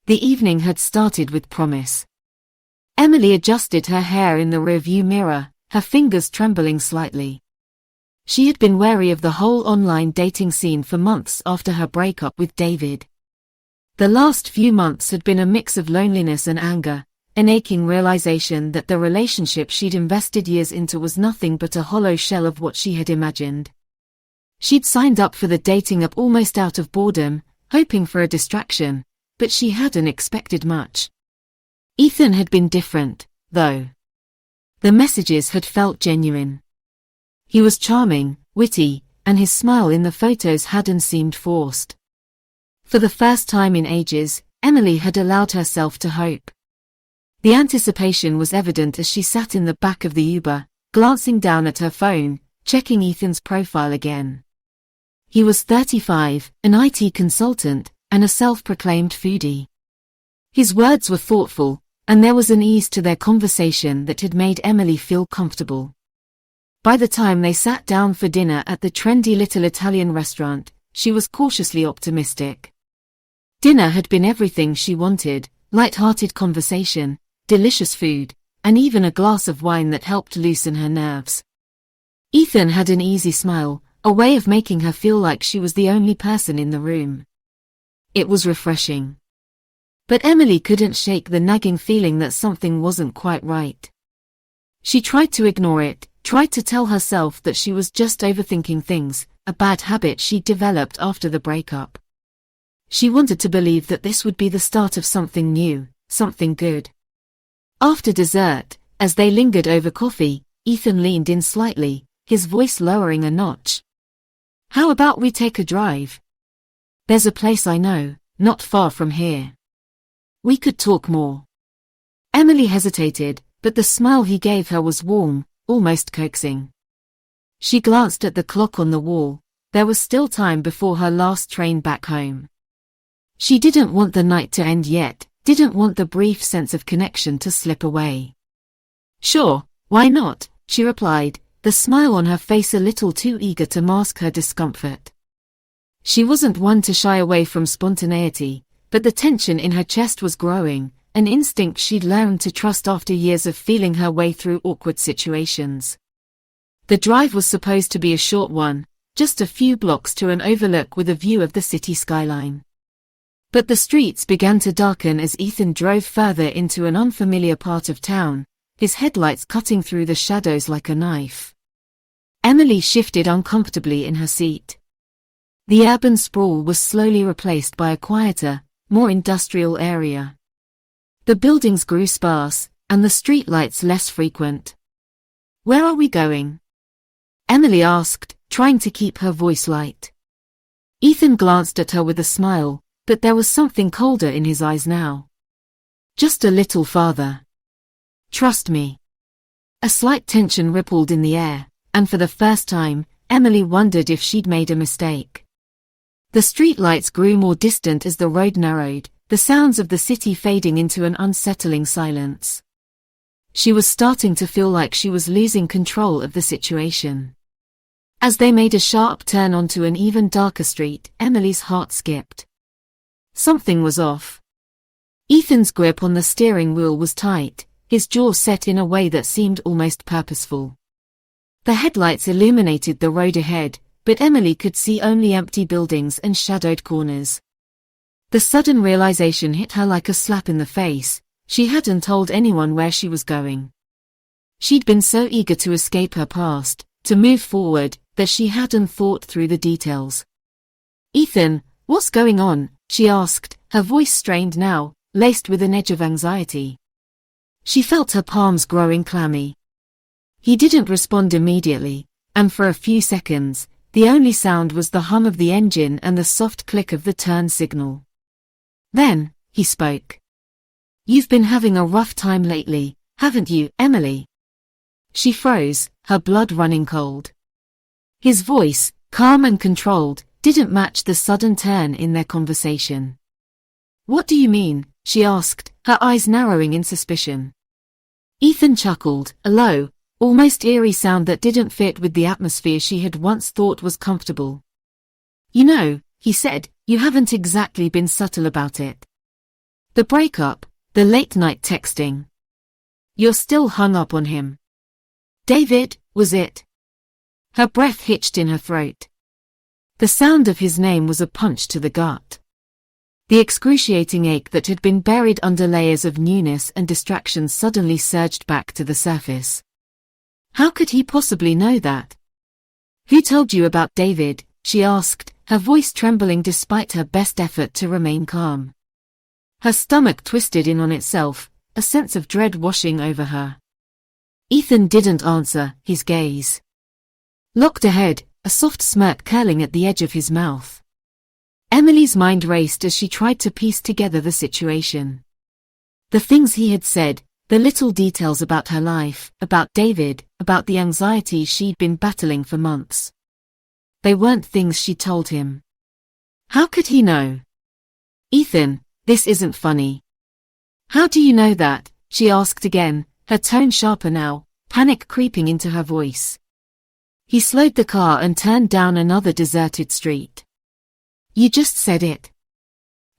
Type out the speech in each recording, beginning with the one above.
The evening had started with promise. Emily adjusted her hair in the rearview mirror, her fingers trembling slightly. She had been wary of the whole online dating scene for months after her breakup with David. The last few months had been a mix of loneliness and anger, an aching realization that the relationship she'd invested years into was nothing but a hollow shell of what she had imagined. She'd signed up for the dating app almost out of boredom, hoping for a distraction, but she hadn't expected much. Ethan had been different, though. The messages had felt genuine. He was charming, witty, and his smile in the photos hadn't seemed forced. For the first time in ages, Emily had allowed herself to hope. The anticipation was evident as she sat in the back of the Uber, glancing down at her phone, checking Ethan's profile again. He was 35, an IT consultant, and a self-proclaimed foodie. His words were thoughtful, and there was an ease to their conversation that had made Emily feel comfortable. By the time they sat down for dinner at the trendy little Italian restaurant, she was cautiously optimistic. Dinner had been everything she wanted: light-hearted conversation, delicious food, and even a glass of wine that helped loosen her nerves. Ethan had an easy smile, a way of making her feel like she was the only person in the room. It was refreshing. But Emily couldn't shake the nagging feeling that something wasn't quite right. She tried to ignore it, tried to tell herself that she was just overthinking things, a bad habit she'd developed after the breakup. She wanted to believe that this would be the start of something new, something good. After dessert, as they lingered over coffee, Ethan leaned in slightly, his voice lowering a notch. "How about we take a drive? There's a place I know, not far from here. We could talk more." Emily hesitated, but the smile he gave her was warm, almost coaxing. She glanced at the clock on the wall. There was still time before her last train back home. She didn't want the night to end yet, didn't want the brief sense of connection to slip away. "Sure, why not?" she replied, the smile on her face a little too eager to mask her discomfort. She wasn't one to shy away from spontaneity, but the tension in her chest was growing, an instinct she'd learned to trust after years of feeling her way through awkward situations. The drive was supposed to be a short one, just a few blocks to an overlook with a view of the city skyline. But the streets began to darken as Ethan drove further into an unfamiliar part of town, his headlights cutting through the shadows like a knife. Emily shifted uncomfortably in her seat. The urban sprawl was slowly replaced by a quieter, more industrial area. The buildings grew sparse, and the streetlights less frequent. "Where are we going?" Emily asked, trying to keep her voice light. Ethan glanced at her with a smile, but there was something colder in his eyes now. "Just a little farther. Trust me." A slight tension rippled in the air, and for the first time, Emily wondered if she'd made a mistake. The streetlights grew more distant as the road narrowed, the sounds of the city fading into an unsettling silence. She was starting to feel like she was losing control of the situation. As they made a sharp turn onto an even darker street, Emily's heart skipped. Something was off. Ethan's grip on the steering wheel was tight, his jaw set in a way that seemed almost purposeful. The headlights illuminated the road ahead, but Emily could see only empty buildings and shadowed corners. The sudden realization hit her like a slap in the face. She hadn't told anyone where she was going. She'd been so eager to escape her past, to move forward, that she hadn't thought through the details. "Ethan, what's going on?" she asked, her voice strained now, laced with an edge of anxiety. She felt her palms growing clammy. He didn't respond immediately, and for a few seconds, the only sound was the hum of the engine and the soft click of the turn signal. Then, he spoke. "You've been having a rough time lately, haven't you, Emily?" She froze, her blood running cold. His voice, calm and controlled, didn't match the sudden turn in their conversation. "What do you mean?" she asked, her eyes narrowing in suspicion. Ethan chuckled, a low, almost eerie sound that didn't fit with the atmosphere she had once thought was comfortable. "You know," he said, "you haven't exactly been subtle about it." The breakup, the late-night texting. You're still hung up on him. David, was it? Her breath hitched in her throat. The sound of his name was a punch to the gut. The excruciating ache that had been buried under layers of newness and distraction suddenly surged back to the surface. How could he possibly know that? Who told you about David? She asked, her voice trembling despite her best effort to remain calm. Her stomach twisted in on itself, a sense of dread washing over her. Ethan didn't answer, his gaze locked ahead, a soft smirk curling at the edge of his mouth. Emily's mind raced as she tried to piece together the situation. The things he had said, the little details about her life, about David, about the anxiety she'd been battling for months. They weren't things she told him. How could he know? Ethan, this isn't funny. How do you know that? She asked again, her tone sharper now, panic creeping into her voice. He slowed the car and turned down another deserted street. You just said it.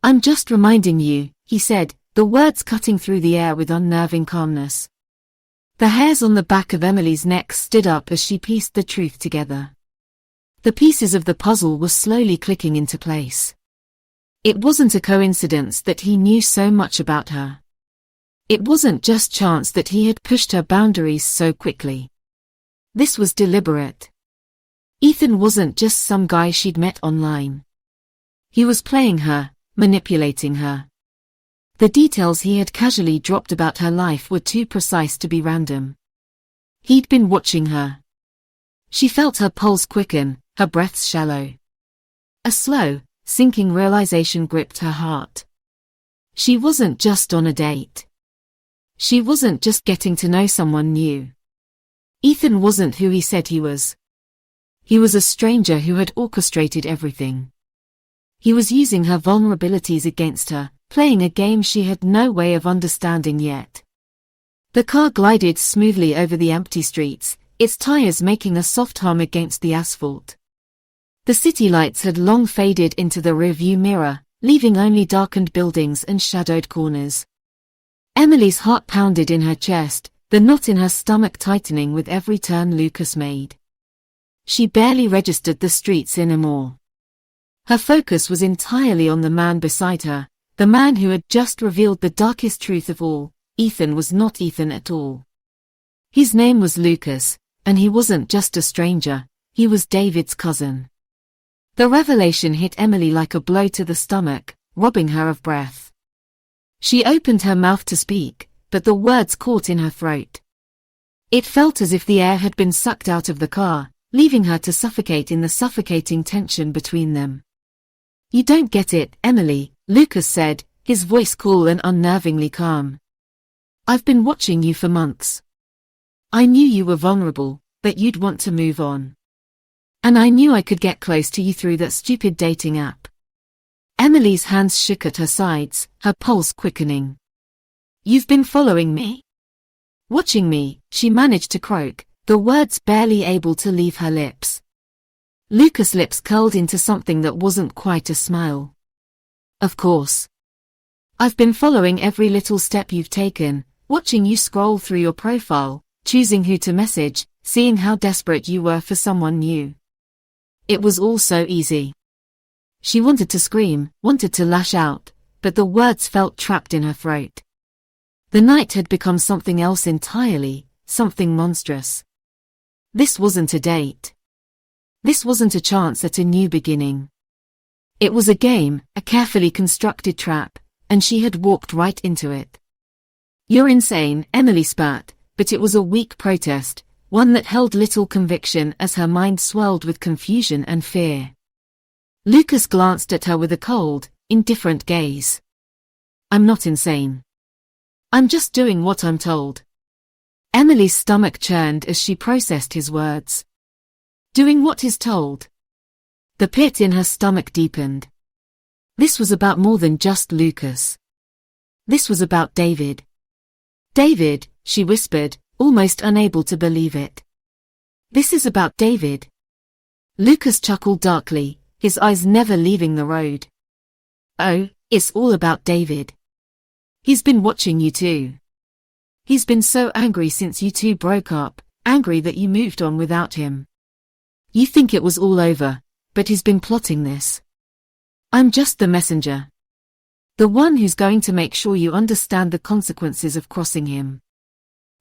I'm just reminding you, he said, the words cutting through the air with unnerving calmness. The hairs on the back of Emily's neck stood up as she pieced the truth together. The pieces of the puzzle were slowly clicking into place. It wasn't a coincidence that he knew so much about her. It wasn't just chance that he had pushed her boundaries so quickly. This was deliberate. Ethan wasn't just some guy she'd met online. He was playing her, manipulating her. The details he had casually dropped about her life were too precise to be random. He'd been watching her. She felt her pulse quicken, her breaths shallow. A slow, sinking realization gripped her heart. She wasn't just on a date. She wasn't just getting to know someone new. Ethan wasn't who he said he was. He was a stranger who had orchestrated everything. He was using her vulnerabilities against her, playing a game she had no way of understanding yet. The car glided smoothly over the empty streets, its tires making a soft hum against the asphalt. The city lights had long faded into the rearview mirror, leaving only darkened buildings and shadowed corners. Emily's heart pounded in her chest, the knot in her stomach tightening with every turn Lucas made. She barely registered the streets anymore. Her focus was entirely on the man beside her, the man who had just revealed the darkest truth of all. Ethan was not Ethan at all. His name was Lucas, and he wasn't just a stranger, he was David's cousin. The revelation hit Emily like a blow to the stomach, robbing her of breath. She opened her mouth to speak, but the words caught in her throat. It felt as if the air had been sucked out of the car, leaving her to suffocate in the suffocating tension between them. You don't get it, Emily, Lucas said, his voice cool and unnervingly calm. I've been watching you for months. I knew you were vulnerable, but you'd want to move on. And I knew I could get close to you through that stupid dating app. Emily's hands shook at her sides, her pulse quickening. You've been following me? Watching me, she managed to croak, the words barely able to leave her lips. Lucas' lips curled into something that wasn't quite a smile. Of course. I've been following every little step you've taken, watching you scroll through your profile, choosing who to message, seeing how desperate you were for someone new. It was all so easy. She wanted to scream, wanted to lash out, but the words felt trapped in her throat. The night had become something else entirely, something monstrous. This wasn't a date. This wasn't a chance at a new beginning. It was a game, a carefully constructed trap, and she had walked right into it. You're insane, Emily spat, but it was a weak protest, one that held little conviction as her mind swelled with confusion and fear. Lucas glanced at her with a cold, indifferent gaze. I'm not insane. I'm just doing what I'm told. Emily's stomach churned as she processed his words. Doing what is told. The pit in her stomach deepened. This was about more than just Lucas. This was about David. David, she whispered, almost unable to believe it. This is about David. Lucas chuckled darkly, his eyes never leaving the road. Oh, it's all about David. He's been watching you too. He's been so angry since you two broke up, angry that you moved on without him. You think it was all over, but he's been plotting this. I'm just the messenger. The one who's going to make sure you understand the consequences of crossing him.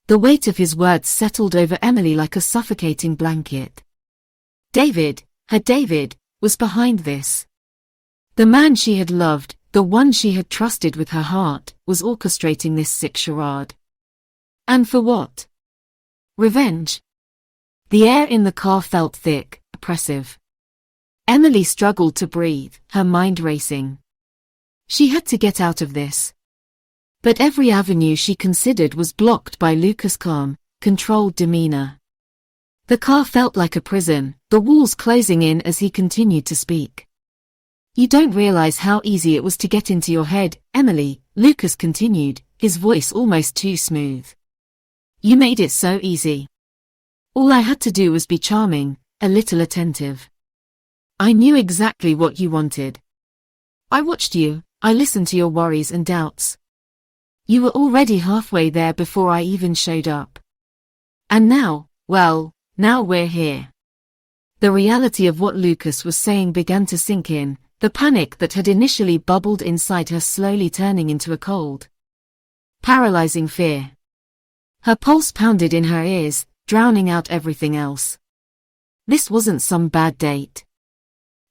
The weight of his words settled over Emily like a suffocating blanket. David, her David, was behind this. The man she had loved, the one she had trusted with her heart, was orchestrating this sick charade. And for what? Revenge. The air in the car felt thick, oppressive. Emily struggled to breathe, her mind racing. She had to get out of this. But every avenue she considered was blocked by Lucas' calm, controlled demeanor. The car felt like a prison, the walls closing in as he continued to speak. You don't realize how easy it was to get into your head, Emily, Lucas continued, his voice almost too smooth. You made it so easy. All I had to do was be charming, a little attentive. I knew exactly what you wanted. I watched you, I listened to your worries and doubts. You were already halfway there before I even showed up. And now, well, now we're here. The reality of what Lucas was saying began to sink in, the panic that had initially bubbled inside her slowly turning into a cold, paralyzing fear. Her pulse pounded in her ears, drowning out everything else. This wasn't some bad date.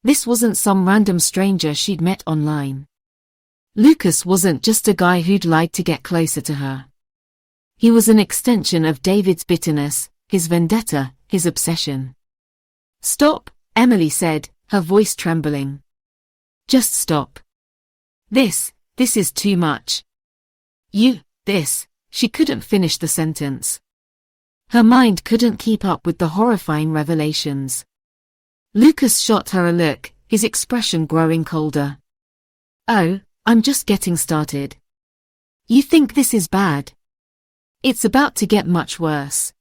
This wasn't some random stranger she'd met online. Lucas wasn't just a guy who'd lied to get closer to her. He was an extension of David's bitterness, his vendetta, his obsession. Stop, Emily said, her voice trembling. Just stop. This is too much. She couldn't finish the sentence. Her mind couldn't keep up with the horrifying revelations. Lucas shot her a look, his expression growing colder. Oh, I'm just getting started. You think this is bad? It's about to get much worse.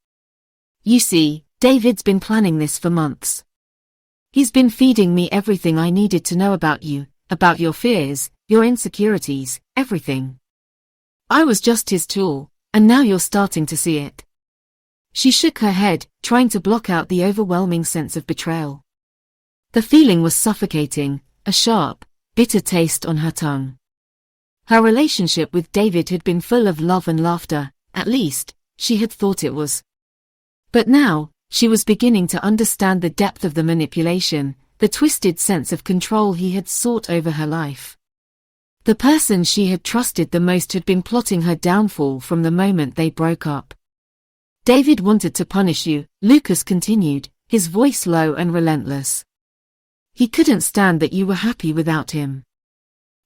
You see, David's been planning this for months. He's been feeding me everything I needed to know about you, about your fears, your insecurities, everything. I was just his tool, and now you're starting to see it. She shook her head, trying to block out the overwhelming sense of betrayal. The feeling was suffocating, a sharp, bitter taste on her tongue. Her relationship with David had been full of love and laughter, at least, she had thought it was. But now, she was beginning to understand the depth of the manipulation, the twisted sense of control he had sought over her life. The person she had trusted the most had been plotting her downfall from the moment they broke up. David wanted to punish you, Lucas continued, his voice low and relentless. He couldn't stand that you were happy without him.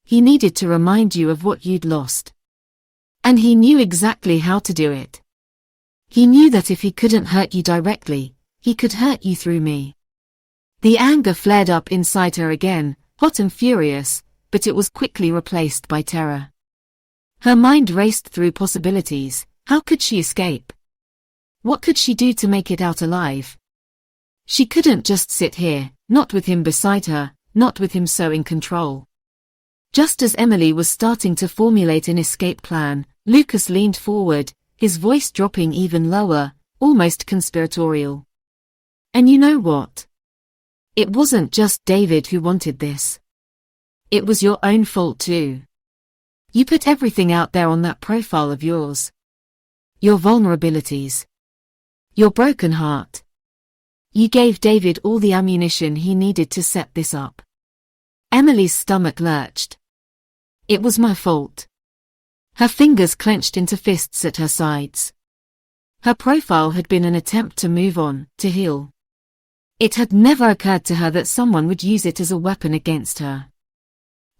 He needed to remind you of what you'd lost. And he knew exactly how to do it. He knew that if he couldn't hurt you directly, he could hurt you through me. The anger flared up inside her again, hot and furious, but it was quickly replaced by terror. Her mind raced through possibilities. How could she escape? What could she do to make it out alive? She couldn't just sit here, not with him beside her, not with him so in control. Just as Emily was starting to formulate an escape plan, Lucas leaned forward, his voice dropping even lower, almost conspiratorial. And you know what? It wasn't just David who wanted this. It was your own fault too. You put everything out there on that profile of yours. Your vulnerabilities. Your broken heart. You gave David all the ammunition he needed to set this up. Emily's stomach lurched. It was my fault. Her fingers clenched into fists at her sides. Her profile had been an attempt to move on, to heal. It had never occurred to her that someone would use it as a weapon against her.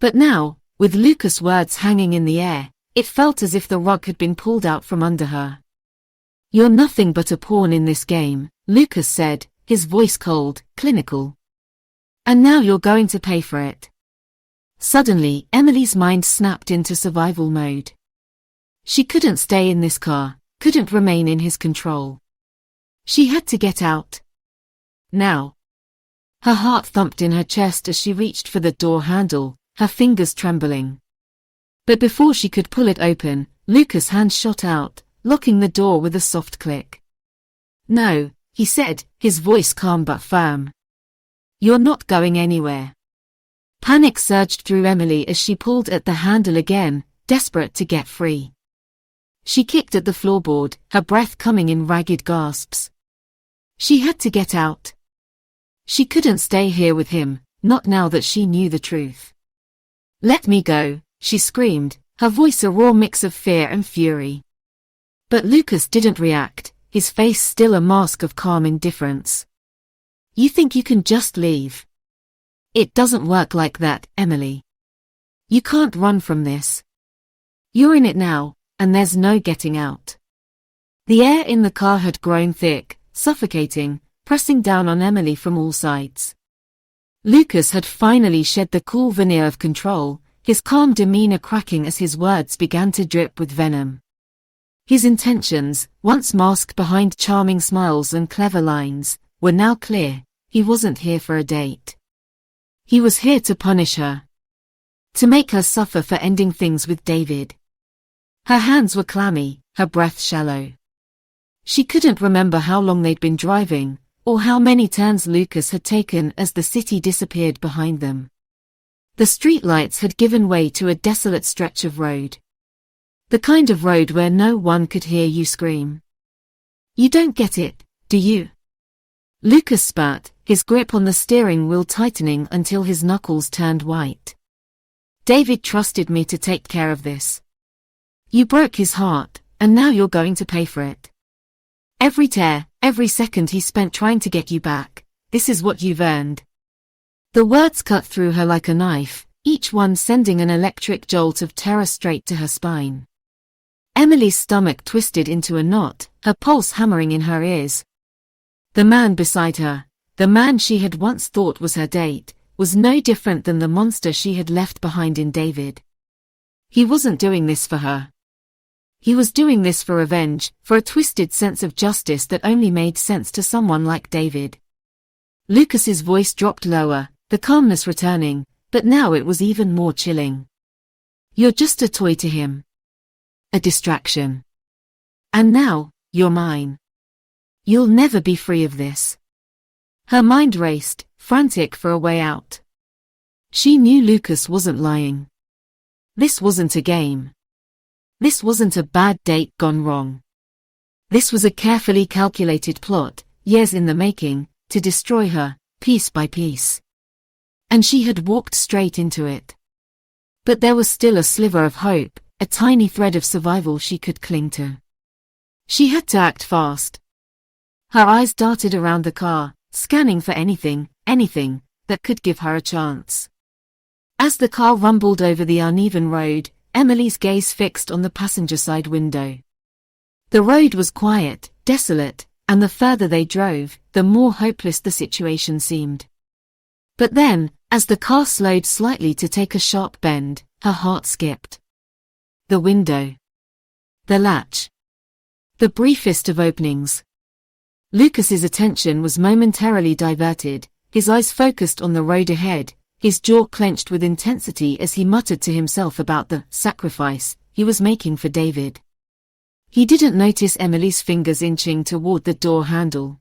But now, with Lucas' words hanging in the air, it felt as if the rug had been pulled out from under her. You're nothing but a pawn in this game, Lucas said, his voice cold, clinical. And now you're going to pay for it. Suddenly, Emily's mind snapped into survival mode. She couldn't stay in this car, couldn't remain in his control. She had to get out. Now. Her heart thumped in her chest as she reached for the door handle, her fingers trembling. But before she could pull it open, Lucas' hand shot out, locking the door with a soft click. "No," he said, his voice calm but firm. "You're not going anywhere." Panic surged through Emily as she pulled at the handle again, desperate to get free. She kicked at the floorboard, her breath coming in ragged gasps. She had to get out. She couldn't stay here with him, not now that she knew the truth. "Let me go," she screamed, her voice a raw mix of fear and fury. But Lucas didn't react, his face still a mask of calm indifference. "You think you can just leave? It doesn't work like that, Emily. You can't run from this. You're in it now, and there's no getting out." The air in the car had grown thick, suffocating, pressing down on Emily from all sides. Lucas had finally shed the cool veneer of control, his calm demeanor cracking as his words began to drip with venom. His intentions, once masked behind charming smiles and clever lines, were now clear. He wasn't here for a date. He was here to punish her. To make her suffer for ending things with David. Her hands were clammy, her breath shallow. She couldn't remember how long they'd been driving, or how many turns Lucas had taken as the city disappeared behind them. The streetlights had given way to a desolate stretch of road. The kind of road where no one could hear you scream. "You don't get it, do you?" Lucas spat, his grip on the steering wheel tightening until his knuckles turned white. "David trusted me to take care of this. You broke his heart, and now you're going to pay for it. Every tear, every second he spent trying to get you back, this is what you've earned." The words cut through her like a knife, each one sending an electric jolt of terror straight to her spine. Emily's stomach twisted into a knot, her pulse hammering in her ears. The man beside her, the man she had once thought was her date, was no different than the monster she had left behind in David. He wasn't doing this for her. He was doing this for revenge, for a twisted sense of justice that only made sense to someone like David. Lucas's voice dropped lower, the calmness returning, but now it was even more chilling. "You're just a toy to him. A distraction. And now, you're mine. You'll never be free of this." Her mind raced, frantic for a way out. She knew Lucas wasn't lying. This wasn't a game. This wasn't a bad date gone wrong. This was a carefully calculated plot, years in the making, to destroy her, piece by piece. And she had walked straight into it. But there was still a sliver of hope, a tiny thread of survival she could cling to. She had to act fast. Her eyes darted around the car, scanning for anything that could give her a chance. As the car rumbled over the uneven road, Emily's gaze fixed on the passenger side window. The road was quiet, desolate, and the further they drove, the more hopeless the situation seemed. But then, as the car slowed slightly to take a sharp bend, her heart skipped. The window. The latch. The briefest of openings. Lucas's attention was momentarily diverted, his eyes focused on the road ahead, his jaw clenched with intensity as he muttered to himself about the sacrifice he was making for David. He didn't notice Emily's fingers inching toward the door handle.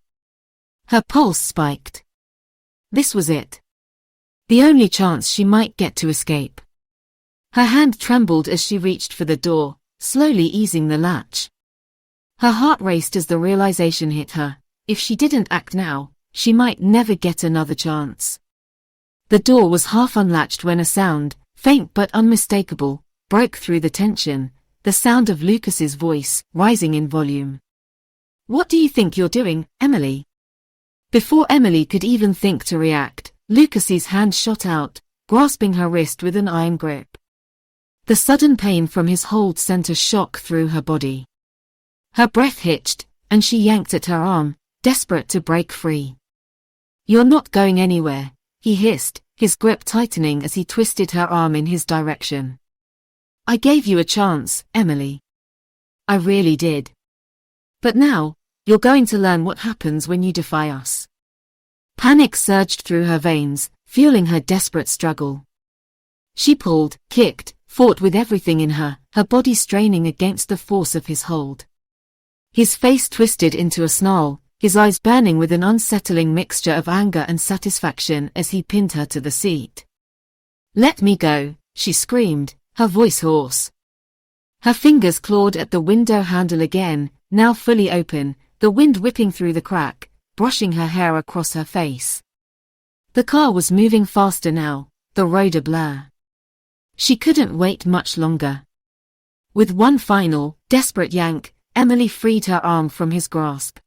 Her pulse spiked. This was it. The only chance she might get to escape. Her hand trembled as she reached for the door, slowly easing the latch. Her heart raced as the realization hit her. If she didn't act now, she might never get another chance. The door was half unlatched when a sound, faint but unmistakable, broke through the tension, the sound of Lucas's voice, rising in volume. "What do you think you're doing, Emily?" Before Emily could even think to react, Lucas's hand shot out, grasping her wrist with an iron grip. The sudden pain from his hold sent a shock through her body. Her breath hitched, and she yanked at her arm, desperate to break free. "You're not going anywhere," he hissed, his grip tightening as he twisted her arm in his direction. "I gave you a chance, Emily. I really did. But now, you're going to learn what happens when you defy us." Panic surged through her veins, fueling her desperate struggle. She pulled, kicked, fought with everything in her, her body straining against the force of his hold. His face twisted into a snarl, his eyes burning with an unsettling mixture of anger and satisfaction as he pinned her to the seat. "Let me go," she screamed, her voice hoarse. Her fingers clawed at the window handle again, now fully open, the wind whipping through the crack, brushing her hair across her face. The car was moving faster now, the road a blur. She couldn't wait much longer. With one final, desperate yank, Emily freed her arm from his grasp.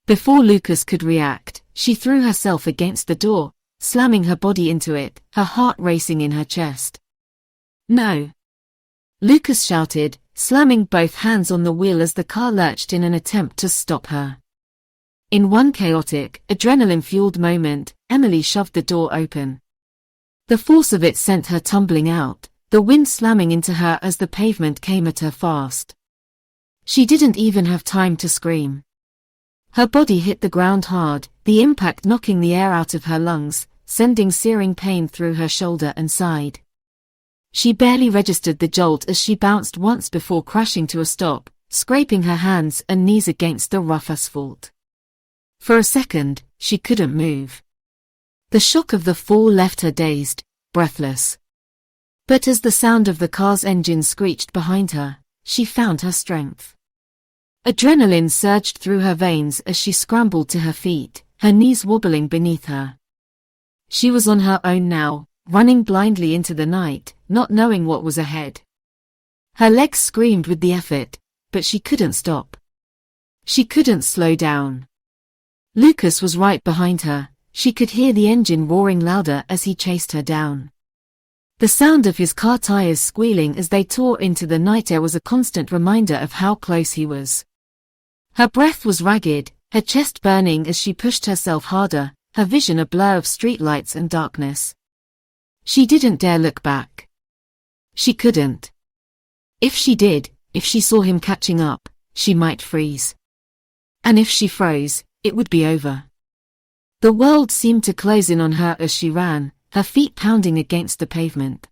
Before Lucas could react, she threw herself against the door, slamming her body into it, her heart racing in her chest. "No!" Lucas shouted, slamming both hands on the wheel as the car lurched in an attempt to stop her. In one chaotic, adrenaline-fueled moment, Emily shoved the door open. The force of it sent her tumbling out, the wind slamming into her as the pavement came at her fast. She didn't even have time to scream. Her body hit the ground hard, the impact knocking the air out of her lungs, sending searing pain through her shoulder and side. She barely registered the jolt as she bounced once before crashing to a stop, scraping her hands and knees against the rough asphalt. For a second, she couldn't move. The shock of the fall left her dazed, breathless. But as the sound of the car's engine screeched behind her, she found her strength. Adrenaline surged through her veins as she scrambled to her feet, her knees wobbling beneath her. She was on her own now, running blindly into the night, not knowing what was ahead. Her legs screamed with the effort, but she couldn't stop. She couldn't slow down. Lucas was right behind her. She could hear the engine roaring louder as he chased her down. The sound of his car tires squealing as they tore into the night air was a constant reminder of how close he was. Her breath was ragged, her chest burning as she pushed herself harder, her vision a blur of streetlights and darkness. She didn't dare look back. She couldn't. If she did, if she saw him catching up, she might freeze. And if she froze, it would be over. The world seemed to close in on her as she ran, her feet pounding against the pavement.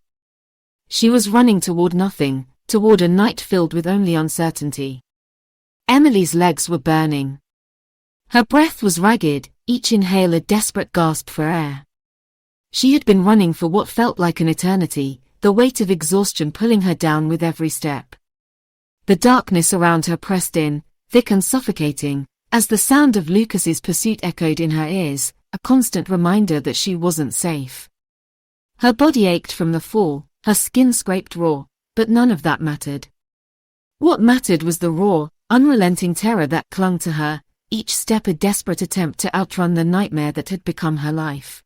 She was running toward nothing, toward a night filled with only uncertainty. Emily's legs were burning. Her breath was ragged, each inhale a desperate gasp for air. She had been running for what felt like an eternity, the weight of exhaustion pulling her down with every step. The darkness around her pressed in, thick and suffocating, as the sound of Lucas's pursuit echoed in her ears, a constant reminder that she wasn't safe. Her body ached from the fall, her skin scraped raw, but none of that mattered. What mattered was the raw, unrelenting terror that clung to her, each step a desperate attempt to outrun the nightmare that had become her life.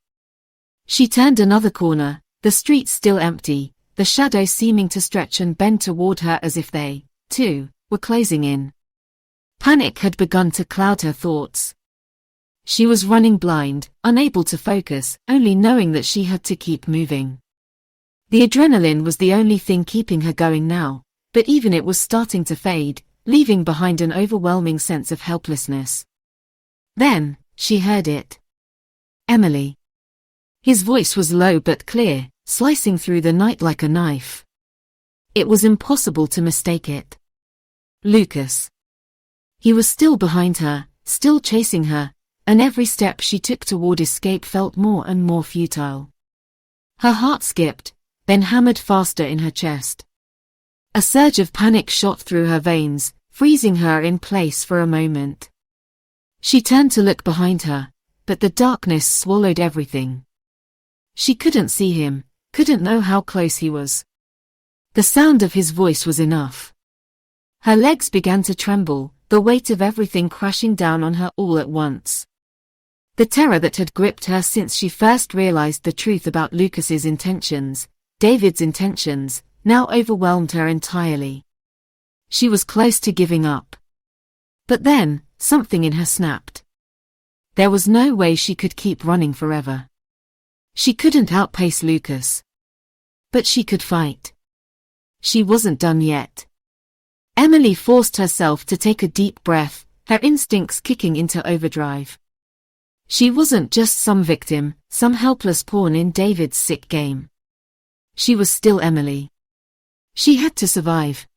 She turned another corner, the street still empty, the shadows seeming to stretch and bend toward her as if they, too, were closing in. Panic had begun to cloud her thoughts. She was running blind, unable to focus, only knowing that she had to keep moving. The adrenaline was the only thing keeping her going now, but even it was starting to fade, leaving behind an overwhelming sense of helplessness. Then, she heard it. "Emily." His voice was low but clear, slicing through the night like a knife. It was impossible to mistake it. Lucas. He was still behind her, still chasing her, and every step she took toward escape felt more and more futile. Her heart skipped, then hammered faster in her chest. A surge of panic shot through her veins, freezing her in place for a moment. She turned to look behind her, but the darkness swallowed everything. She couldn't see him, couldn't know how close he was. The sound of his voice was enough. Her legs began to tremble, the weight of everything crashing down on her all at once. The terror that had gripped her since she first realized the truth about Lucas's intentions, David's intentions, now overwhelmed her entirely. She was close to giving up. But then, something in her snapped. There was no way she could keep running forever. She couldn't outpace Lucas. But she could fight. She wasn't done yet. Emily forced herself to take a deep breath, her instincts kicking into overdrive. She wasn't just some victim, some helpless pawn in David's sick game. She was still Emily. She had to survive.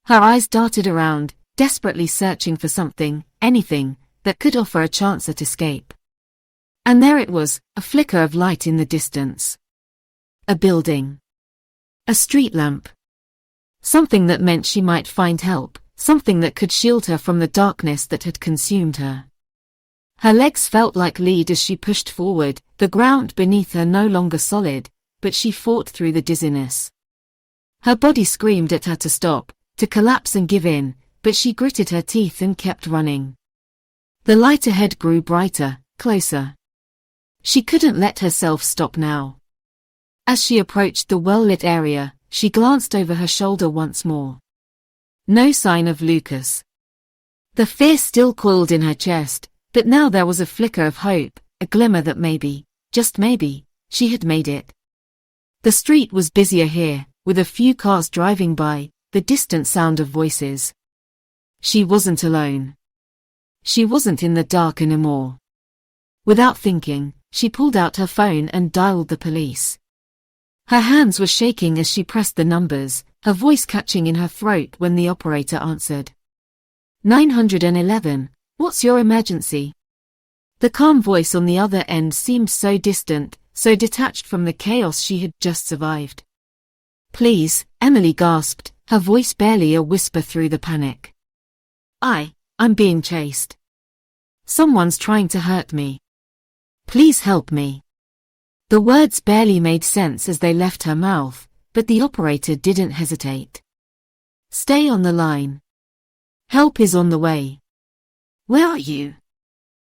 Her eyes darted around, desperately searching for something, anything, that could offer a chance at escape. And there it was, a flicker of light in the distance. A building. A street lamp. Something that meant she might find help, something that could shield her from the darkness that had consumed her. Her legs felt like lead as she pushed forward, the ground beneath her no longer solid, but she fought through the dizziness. Her body screamed at her to stop, to collapse and give in, but she gritted her teeth and kept running. The light ahead grew brighter, closer. She couldn't let herself stop now. As she approached the well-lit area, she glanced over her shoulder once more. No sign of Lucas. The fear still coiled in her chest, but now there was a flicker of hope, a glimmer that maybe, just maybe, she had made it. The street was busier here, with a few cars driving by, the distant sound of voices. She wasn't alone. She wasn't in the dark anymore. Without thinking, she pulled out her phone and dialed the police. Her hands were shaking as she pressed the numbers, her voice catching in her throat when the operator answered. 911, what's your emergency? The calm voice on the other end seemed so distant, so detached from the chaos she had just survived. Please, Emily gasped, her voice barely a whisper through the panic. I'm being chased. Someone's trying to hurt me. Please help me. The words barely made sense as they left her mouth, but the operator didn't hesitate. Stay on the line. Help is on the way. Where are you?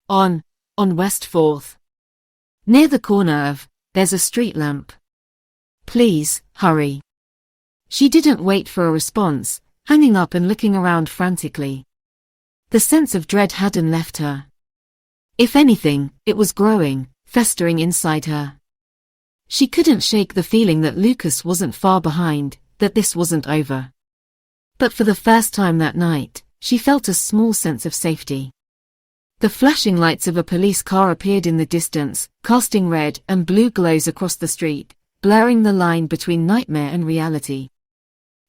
On West 4th. Near the corner of, there's a street lamp. Please, hurry. She didn't wait for a response, hanging up and looking around frantically. The sense of dread hadn't left her. If anything, it was growing, festering inside her. She couldn't shake the feeling that Lucas wasn't far behind, that this wasn't over. But for the first time that night, she felt a small sense of safety. The flashing lights of a police car appeared in the distance, casting red and blue glows across the street, blurring the line between nightmare and reality.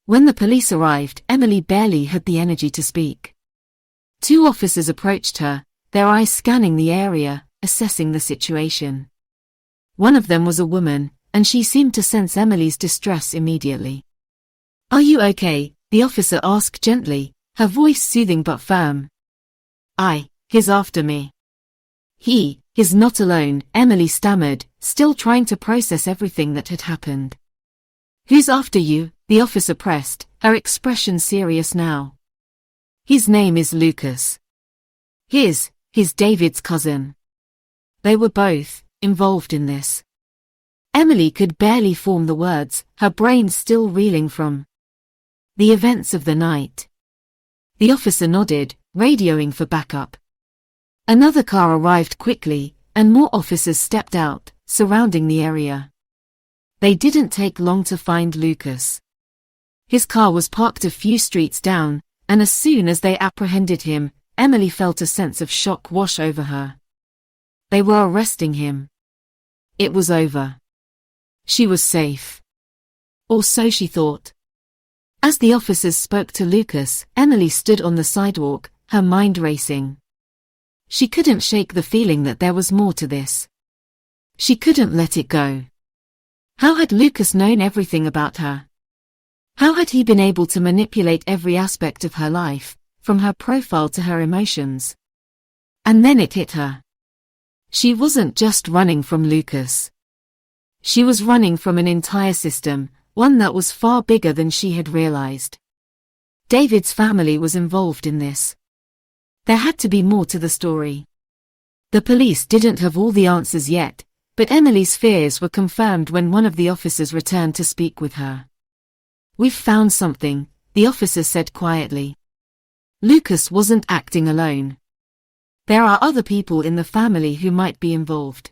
When the police arrived, Emily barely had the energy to speak. 2 officers approached her, their eyes scanning the area, assessing the situation. One of them was a woman, and she seemed to sense Emily's distress immediately. Are you okay? The officer asked gently, her voice soothing but firm. He's after me. He's not alone, Emily stammered, still trying to process everything that had happened. Who's after you? The officer pressed, her expression serious now. His name is Lucas. He's David's cousin. They were both involved in this. Emily could barely form the words, her brain still reeling from the events of the night. The officer nodded, radioing for backup. Another car arrived quickly, and more officers stepped out, surrounding the area. They didn't take long to find Lucas. His car was parked a few streets down, and as soon as they apprehended him, Emily felt a sense of shock wash over her. They were arresting him. It was over. She was safe. Or so she thought. As the officers spoke to Lucas, Emily stood on the sidewalk, her mind racing. She couldn't shake the feeling that there was more to this. She couldn't let it go. How had Lucas known everything about her? How had he been able to manipulate every aspect of her life, from her profile to her emotions? And then it hit her. She wasn't just running from Lucas. She was running from an entire system, one that was far bigger than she had realized. David's family was involved in this. There had to be more to the story. The police didn't have all the answers yet, but Emily's fears were confirmed when one of the officers returned to speak with her. We've found something, the officer said quietly. Lucas wasn't acting alone. There are other people in the family who might be involved.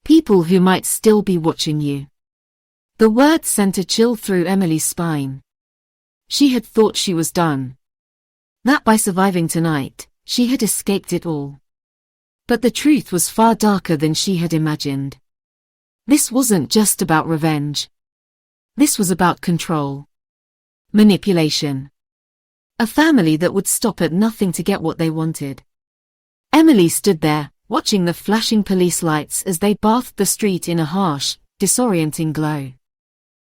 People who might still be watching you. The words sent a chill through Emily's spine. She had thought she was done. That by surviving tonight, she had escaped it all. But the truth was far darker than she had imagined. This wasn't just about revenge. This was about control. Manipulation. A family that would stop at nothing to get what they wanted. Emily stood there, watching the flashing police lights as they bathed the street in a harsh, disorienting glow.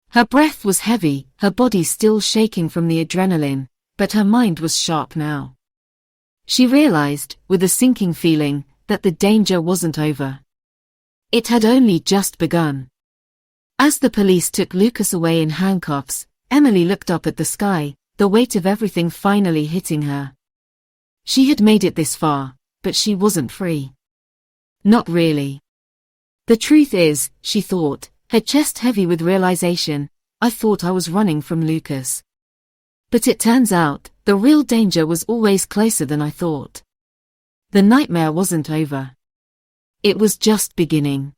Her breath was heavy, her body still shaking from the adrenaline, but her mind was sharp now. She realized, with a sinking feeling, that the danger wasn't over. It had only just begun. As the police took Lucas away in handcuffs, Emily looked up at the sky, the weight of everything finally hitting her. She had made it this far, but she wasn't free. Not really. The truth is, she thought, her chest heavy with realization, I thought I was running from Lucas. But it turns out, the real danger was always closer than I thought. The nightmare wasn't over. It was just beginning.